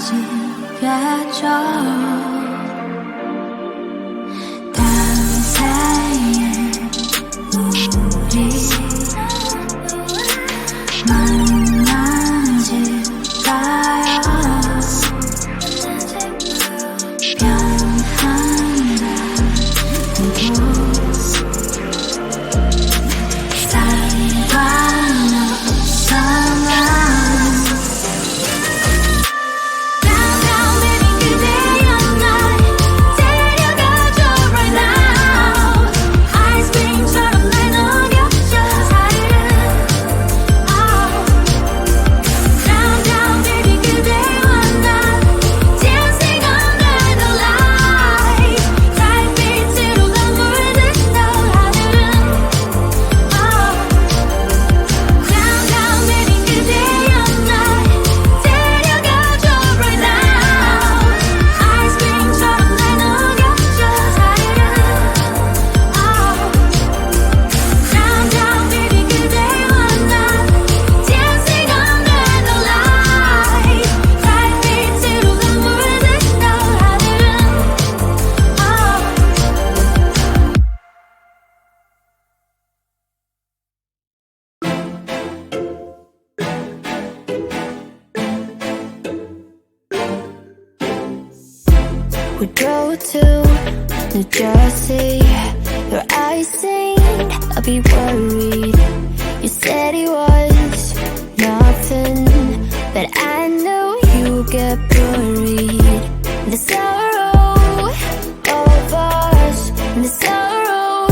무너지겠죠. 다음 사이에 우리 만나질까요? 변한다고 We drove to New Jersey. Your eyes seemed a bit worried. You said it was nothing, but I knew you'd get buried. The sorrow of us, the sorrow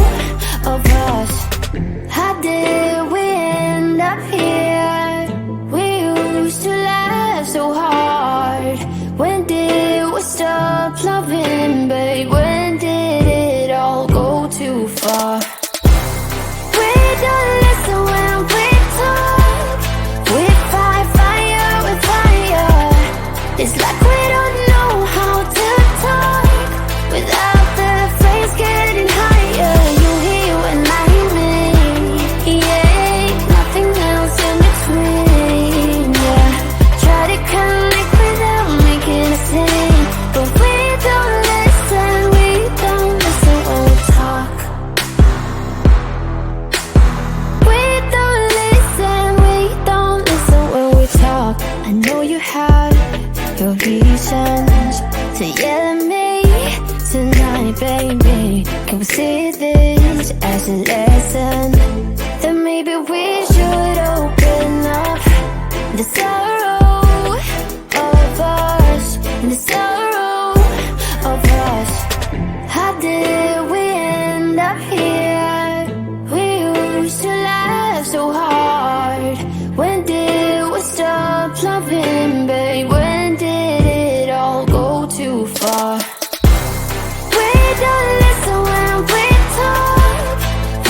of us. How did we end up here? We used to laugh so hard. When did we stop loving, babe? When did it all go too far? We don't listen when we talk. We fight fire with fire. It's like we don't know how to talk without the phrase getting higher. You hear when I hear me, yeah, nothing else in between, yeah. Try to connect without making a scene, but we don't listen when we talk. We don't listen when we talk. I know you have your reasons to yell at me tonight, baby. Can we see this as a lesson? Then maybe we should open up. The sorrow of us, the sorrow of us. How did we end up here? We used to laugh so hard. When did we stop loving, babe? When did it all go too far? We don't listen when we talk.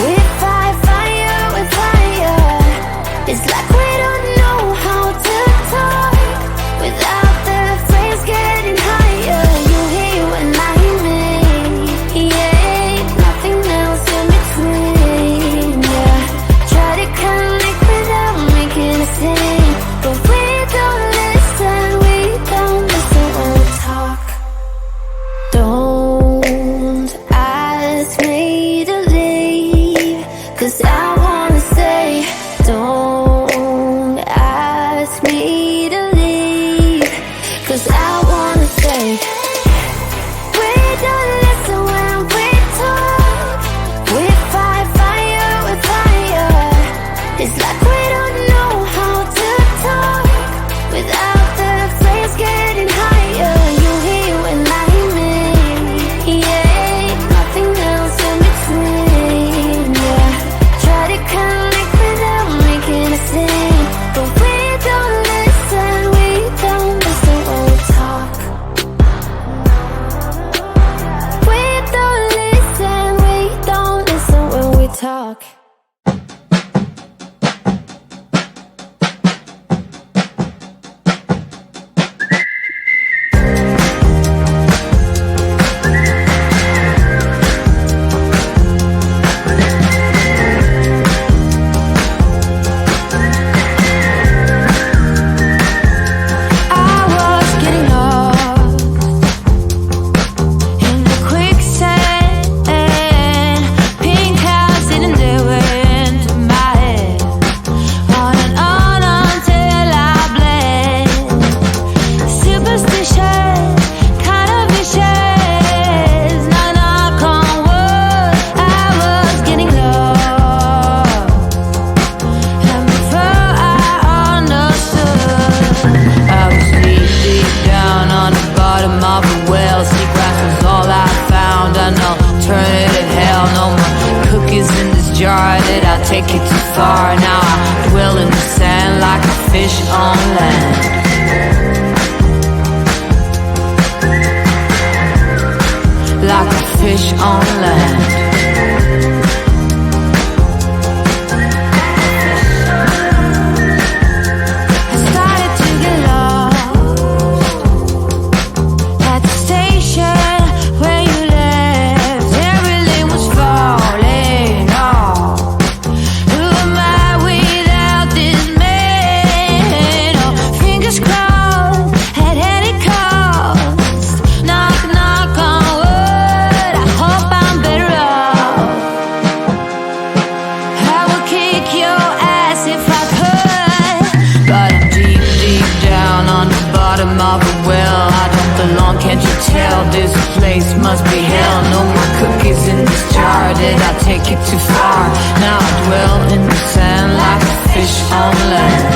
We fight fire with fire. It's like we don't know how to talk without the phrase getting higher. You hear when I hear me, yeah, nothing else in between, yeah. Try to connect without making a scene, but we don't listen when we talk. Don't ask me to leave, 'cause I wanna stay. Don't ask me to leave, 'cause I wanna stay. We don't listen when we talk. We fight fire with fire. It's like we don't know how to talk without the phrase getting higher. You hear when I hear me, yeah, nothing else in between, yeah. Try to connect without making a scene, but we don't listen. far. Now I dwell in the sand like a fish on land. Like a fish on land. This place must be hell. No more cookies in this jar. Did I take it too far? Now I dwell in the sand like a fish on land.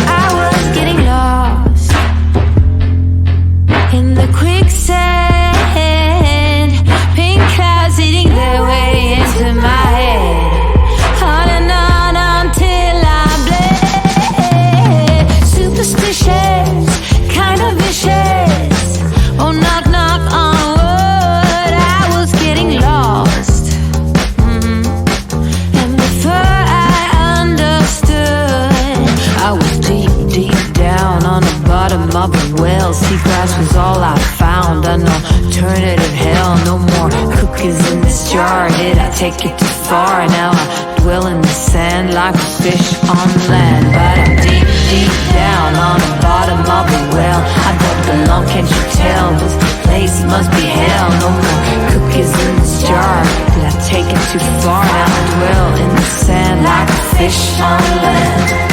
I was getting lost in the quicksand. Of a well, seagrass was all I found. An alternative hell. No more cookies in this jar. Did I take it too far? Now I dwell in the sand like a fish on land. But I'm deep, deep down on the bottom of a well. I don't belong, can't you tell? This place must be hell. No more cookies in this jar. Did I take it too far? Now I dwell in the sand like a fish on land.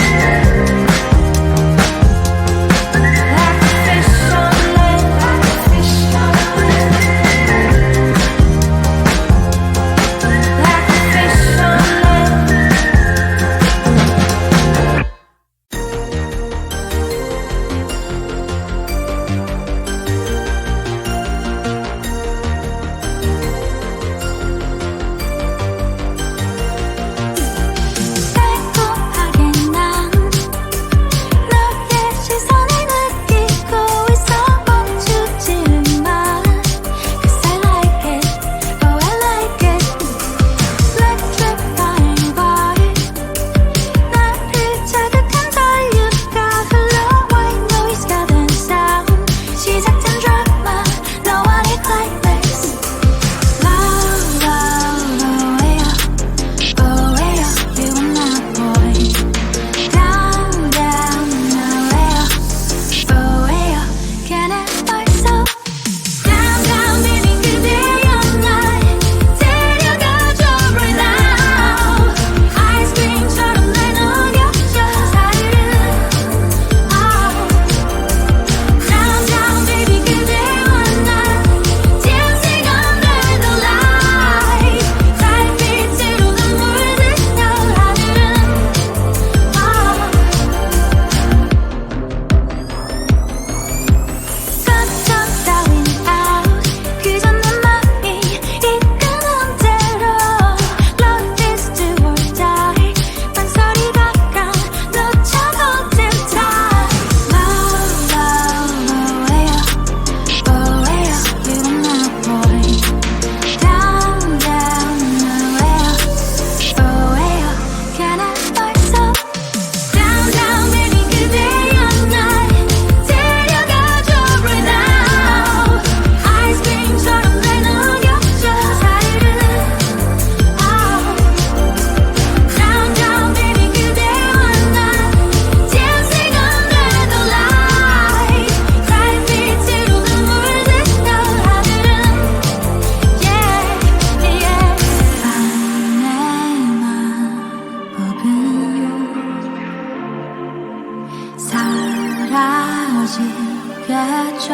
사라지겠죠.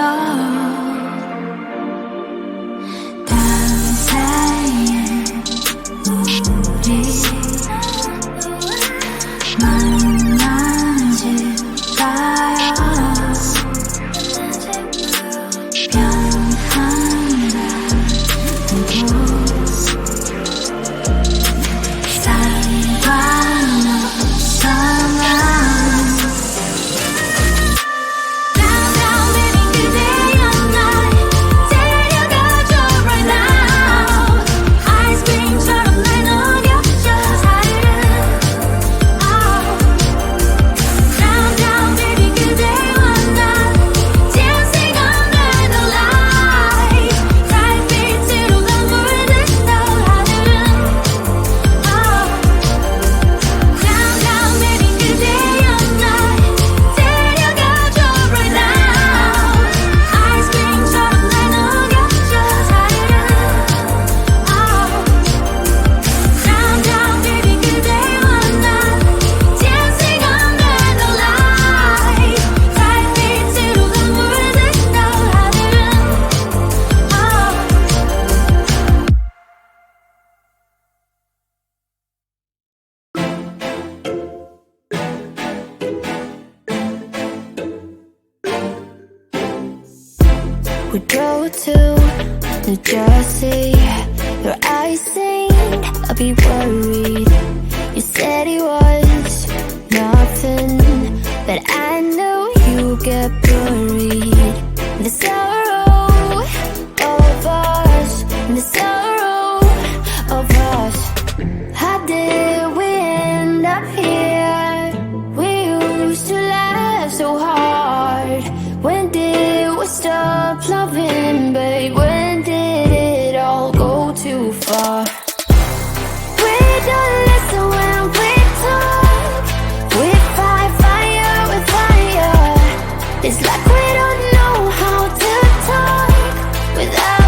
다음 사이에 우리 we drove to New Jersey. Your eyes seemed a bit worried. You said it was nothing, but I know you get buried in the sorrow of us, in the sorrow of us. How did we end up here? We used to laugh so hard. When did we stop loving, babe? When did it all go too far? We don't listen when we talk. We fight fire with fire. It's like we don't know how to talk without